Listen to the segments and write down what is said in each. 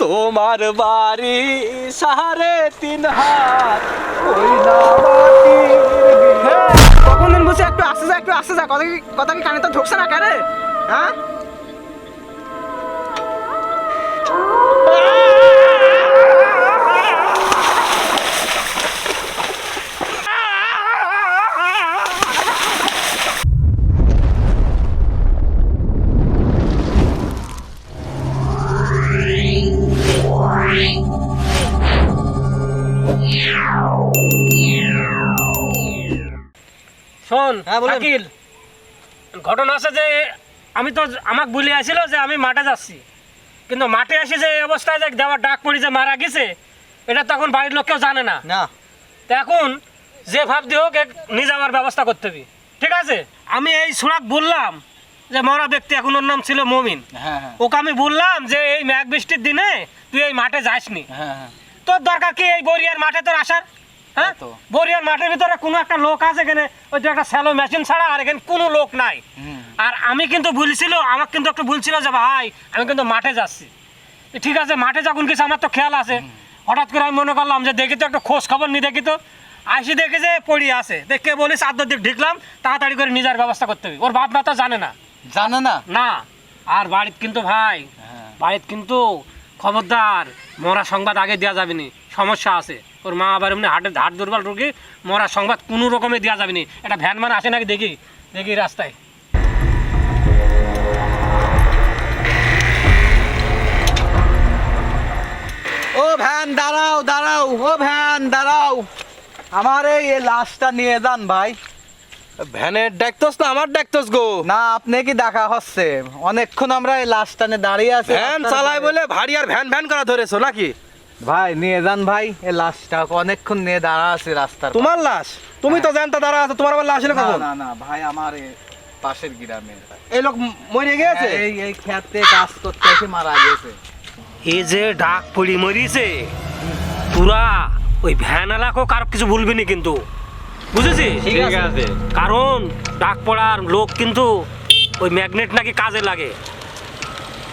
তোমার বাড়ি 3.5 হাত কইলা মাটির কখন দিন বসে একটু আসতে যা কথা কি কানে তো ঢুকছে না কেন হ্যাঁ শোন বলেন। শাকিল, ঘটনা আছে যে আমি তো আমাকে বলে আসছিল যে আমি মাঠে যাচ্ছি, কিন্তু মাঠে এসে যে এই অবস্থায় যে দেওয়ার ডাক পড়ি যে মারা গেছে এটা তখন বাড়ির লোক কেউ জানে না। না তো এখন যে ভাব দিয়ে হোক নিয়ে যাওয়ার ব্যবস্থা করতে হবে, ঠিক আছে? আমি এই সুরাক বললাম যে মরা ব্যক্তি, এখন ওর নাম ছিল মমিন, হ্যাঁ ওকে আমি বললাম যে এই মেঘ বৃষ্টির দিনে তুই এই মাঠে যাসনি, হ্যাঁ তোর দরকার কি এই বরিয়ার মাঠে তোর আসার? হ্যাঁ, তো। বরিয়ার মাঠের ভিতরে কোনো একটা লোক আছে এখানে, ওই যে একটা স্যালো মেশিন ছাড়া আর এখানে কোনো লোক নাই। আর আমি কিন্তু বলছিল, আমাকে কিন্তু একটু বলছিল যে ভাই আমি কিন্তু মাঠে যাচ্ছি। ঠিক আছে, মাঠে যখন কিছু আমার তো খেয়াল আছে, হঠাৎ করে আমি মনে করলাম যে দেখি তো একটা খোঁজ খবর নিয়ে দেখি তো, আসি দেখি যে পড়ি আছে, দেখে বলি চাদর দিক ঢিকলাম, তাড়াতাড়ি করে নিজের ব্যবস্থা করতে হবে। ওর বাপ মা তো জানে না না। আর বাড়িতে কিন্তু ভাই, বাড়িতে কিন্তু খবরদার মরা সংবাদ আগে দেওয়া যাবে না, সমস্যা আছে। ওর মা আবার এমনি হাট দুর্বল রোগী, মরা সংবাদ কোনো রকমে দেওয়া যাবে না। একটা ভ্যান মান আসে নাকি দেখি রাস্তায়। ও ভ্যান দাঁড়াও ও ভ্যান দাঁড়াও আমার এই লাশটা নিয়ে যান ভাই। ভ্যানের ডাকতোস না আমার ডাকতোস গো? না আপনি কি দেখা হচ্ছে অনেকক্ষণ আমরা এই লাশটা নিয়ে দাঁড়িয়ে আছি। ভ্যান চালাই বলে ভারী আর ভ্যান ভ্যান করা ধরেছো নাকি? ভাই নিয়ে যান ভাই, এই লাশটা অনেকক্ষণ নিয়ে দাঁড়া আছে রাস্তার। তোমার লাশ? তুমি তো জানতা দাঁড়া আছো, তোমার আবার লাশ এলো কখন? না ভাই আমার পাশের গ্রামে এই লোক মরে গেছে? এই খেতে কাজ করতে এসে মারা গেছে। এই যে ডাক পড়ি মরিছে পুরা, ওই ভ্যানালাকেও কারো কিছু বলবি না কিন্তু, বুঝেছিস? ঠিক আছে। কারণ ডাক পড়ার লোক কিন্তু ওই ম্যাগনেট নাকি কাজে লাগে,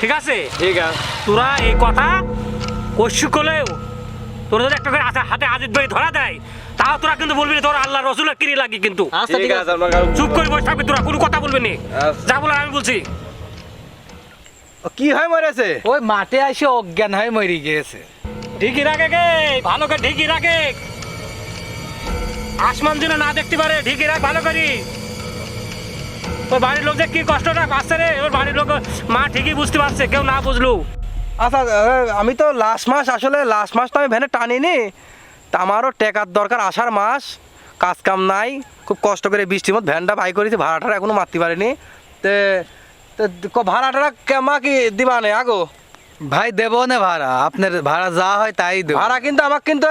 ঠিক আছে? ঠিক আছে। তোরা এই কথা কষু করলেও তোরা যদি একটা করে হাতে আজিত ভাই ধরা দেয়, তাও তোরা কিন্তু বলবি না তোর আল্লাহ রসুলের কিরি লাগে কিন্তু। ঠিক আছে, চুপ করে বসে থাকবি, তোরা কোনো কথা বলবি না, যা বলার আমি বলছি। কি হয় মরেছে? ওই মাঠে এসে অজ্ঞান হয়ে মরে গিয়েছে। ঢিকি রাখে গে, ভালো করে ঢিকি রাখে, আসমান যেন না দেখতে পারে, ঢিকি রাখ ভালো করি। ওর বাড়ির লোক যে কি কষ্টটা পাচ্ছে রে, ওর বাড়ির লোক মা ঠিকই বুঝতে পারছে, কেউ না বুঝলো। আচ্ছা, আমি তো লাস্ট মাস তো আমি ভ্যানে টানিনি, তা আমারও টাকার দরকার, আষাঢ় মাস, কাজ কাম নাই, খুব কষ্ট করে বৃষ্টির মধ্যে ভ্যানটা বাই করেছি, ভাড়াটা এখনো মারতে পারিনি। তে ভাড়াটা কেমা কি দিবা নে আগো? ভাই দেবো না ভাড়া, আপনার ভাড়া যা হয় তাই দেবো। ভাড়া কিন্তু আমাকে কিন্তু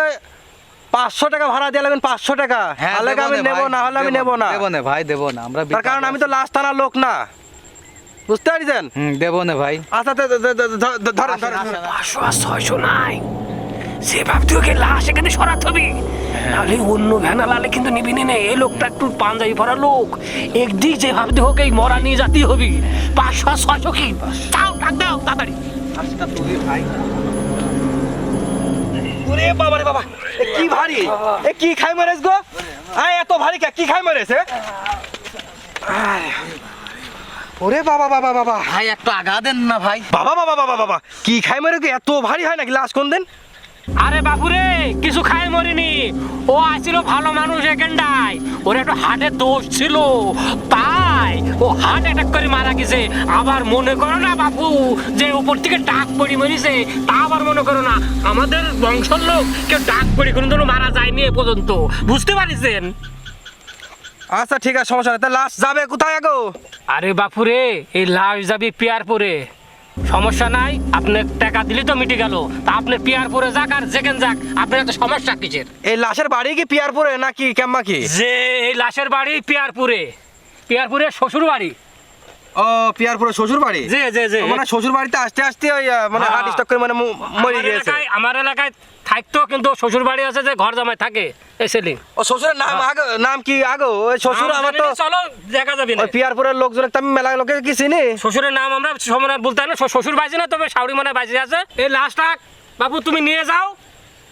500 টাকা ভাড়া দিয়ে লাগবেন, 500 টাকা। তাহলে আমি নেবো, না হলে আমি নেবো না। দেবো না ভাই, দেবো না আমরা। তার কারণ আমি তো লাস্ট থানার লোক না, বুঝতে পারছেন? দেবো না ভাই। আচ্ছা ধরেন। 500 আর 600 নাই, সে ভাবতে ওকে লাশ এখানে সরাতে হবে, নাহলে অন্য ভ্যানা লালে কিন্তু নিবি নে। এই লোকটা একটু পাঞ্জাবি পরা লোক, একদিক যে ভাবতে হোক এই মরা নিয়ে জাতি হবি। 500 আর 600 কি চাও, ডাক দাও তাড়াতাড়ি। আজটা তুই ভাই। ওরে বাবা রে বাবা, এ কি ভারী, এ কি খাই মরেছ গো? এত ভারী কি খাই মরেছে? ওরে বাবা ভাই একটু আগা দেন না ভাই। বাবা কি খাই মরে কি এত ভারী হয় নাকি লাশ? কোন দিন? আরে বাপুরে, কিছু খাই মরিনি, ও আসছিল ভালো মানুষ এখানটায়, ওর একটু হার্টের দোষ ছিল, তাই ও হার্ট অ্যাটাক করে মারা গেছে। আবার মনে করো না বাপু যে উপর থেকে ডাক পড়ি মরিছে, তা আবার মনে করো না আমাদের বংশের লোক কেউ ডাক পড়ি কোনোদিনও মারা যায়নি এ পর্যন্ত, বুঝতে পারিছেন? আচ্ছা ঠিক আছে, সমস্যা নেই। তা লাশ যাবে কোথায় গো? আরে বাপুরে, এই লাশ যাবি পিয়ারপুরে, সমস্যা নাই, আপনি টাকা দিলে তো মিটে গেল। তা আপনি পিয়ারপুরে যাক আর যেখানে যাক, আপনার এত সমস্যা কিসের? এই লাশের বাড়ি কি পিয়ারপুরে নাকি কেম্মা কি? যে এই লাশের বাড়ি পিয়ারপুরে শ্বশুর বাড়ি। ও পিয়ারপুরে শ্বশুর বাড়ি? জি জি জি। মানে শ্বশুর বাড়িতে আসতে আসতে ওই মানে হ্যাঁ। হার্ট স্ট্রোক করে মানে মরে গিয়েছে। আমার এলাকায় থাকতো, কিন্তু শ্বশুর বাড়ি আছে যে ঘর জামাই থাকে এই সেলিং। ও শ্বশুরের নাম আগে নাম কি আগে? ওই শ্বশুর আমার তো চলো দেখা যাবে না। ওই পিয়ারপুরের লোকজন তো আমি মেলা লোকে কি চিনি। শ্বশুরের নাম আমরা সময় বলতে হয় না, শ্বশুর বাইছে না, তবে শাউরি মানে বাইছে আছে। এই লাশটা বাবু তুমি নিয়ে যাও,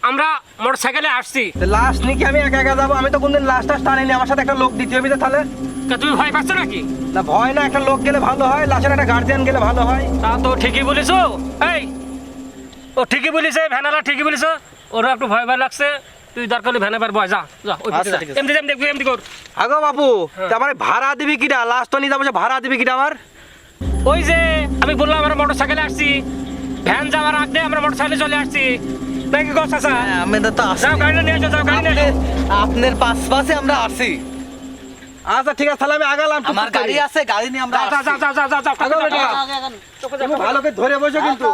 আমরা মোটর সাইকেলে আসছি। লাস্ট নিয়ে কি আমি একা একা যাবো? আমি তো কোনদিন লাস্ট টানিনি, আমার সাথে একটা লোক দিতে হবে তো তাহলে। তা তুমি ভয় পাচ্ছ নাকি? না ভয় না, একটা লোক গেলে ভালো হয়, লাশের একটা গার্জিয়ান গেলে ভালো হয়। তা তো ঠিকই বলেছো। এই ও ঠিকই বলেছে, ভ্যানালা ঠিকই বলেছো, ওরা একটু ভয় ভয় লাগছে। তুই দরকার হলে ভ্যানে পার বয়, যা যা ওই আচ্ছা, যা। ঠিক আছে। এমনি এমনি এমনি কর। আগো বাপু, তারপরে ভাড়া দিবি কিটা? লাস্ট তো নিয়ে যাবো, ভাড়া দিবি কিটা আমার? ওই যে আমি বললাম আমরা মোটর সাইকেলে আসছি, ভ্যান যাওয়ার আগে আমরা মোটর সাইকেলে চলে আসছি নাকি গো চাচা? আমাদের তো আসি। যাও গাড়িটা নিয়ে এসো, যাও গাড়ি নিয়ে এসো। আপনার পাশে আমরা আসি। আচ্ছা ঠিক আছে, তাহলে আমি আগালাম। আমার গাড়ি আছে, গাড়ি নিয়ে আমরা যাও যাও আসছি। যাও যাও যাও যাও আগো বেটা, চোখে তুমি যাও। ভালো করে ধরে বসো কিন্তু।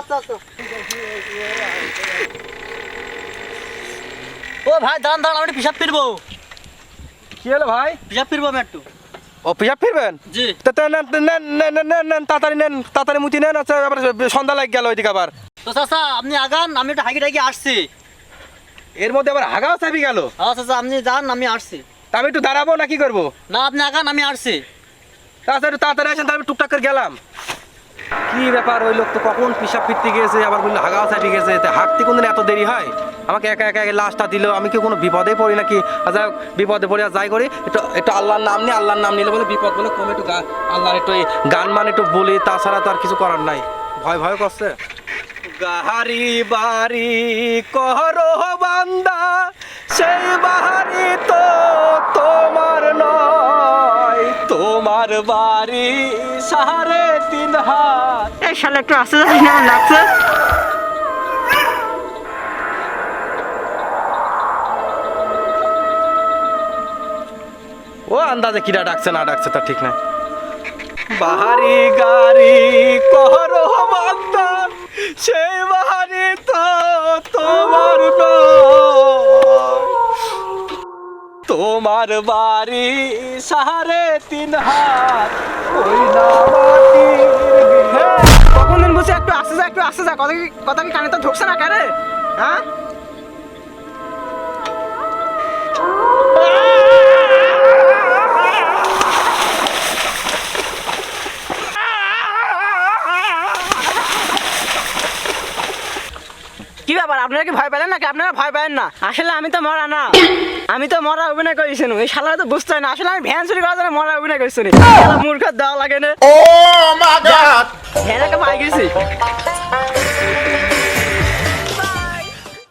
ও ভাই দাঁড়ান দাঁড়ান, আমি একটু পিসাব ফিরবো। কি হলো ভাই? পিসাব ফিরবো আমি একটু। ও পিজাব ফিরবেন? জি। তা নেন নেন নেন নেন নেন, তাড়াতাড়ি নেন, তাড়াতাড়ি মুতি নেন। আচ্ছা আবার সন্ধ্যা লাগে গেল ওইদিকে আবার। তো চাচা আপনি আগান, আমি একটু হাঁকি টাকি আসছি। এর মধ্যে আবার হাগাও চাবি গেল। হ্যাঁ চাচা আপনি যান, আমি আসছি। তা আমি একটু দাঁড়াবো না কি করবো? না আপনি আগান, আমি আসছি। তাছাড়া একটু তাড়াতাড়ি আসেন, তাহলে আমি টুকটাক করে গেলাম। কি ব্যাপার, ওই লোক তো কখন পিসাব ফিরতে গেছে, আবার বললো হাগাও চাবি গেছে। তা হাঁটতে কোনদিন এত দেরি হয়? আমাকে একা একা লাশটা দিল, আমি কি কোনো বিপদে পড়ি নাকি? আচ্ছা বিপদে পড়ে আর যাই করি, একটু একটু আল্লাহর নাম নিয়ে, আল্লাহর নাম নিলে বলে বিপদ বলে কমে, একটু আল্লাহর একটু এই গান মান একটু বলি, তাছাড়া তো আর কিছু করার নাই। ভয় ভয় করছে। গাহারি বাড়ি করো বান্দা, সেই বাহারি তো তোমার নয়, তোমার বাড়ি 3.5 হাত। এই শালা একটু আসতে যাই না, আমার লাগছে। ও আন্দাজে কিরা ডাকছে না ডাকছে তা ঠিক নাই। বাহারি গাড়ি করো বান্দা, সেই বাহারি তো তোমার নয়, তোমার বাড়ি 3.5 হাত, ওই না মাটির ঘর। কখন দিন বসে একটু আসতে যা, একটু আসতে যা। কথা কি কানে তো ঢুকছে না কারে? হ্যাঁ কি ব্যাপার, আপনারা কি ভয় পেলেন নাকি? আপনারা ভয় পেলেন না? আসলে আমি তো মরা না, আমি তো মরা অভিনয় করেছি। এই শালারা তো বুঝতে হয় না, আসলে আমি ভ্যান চুরি করার জন্য মরা অভিনয় করেছি। মূর্খ দেওয়া লাগে না, ভ্যানকে পাই গেছি।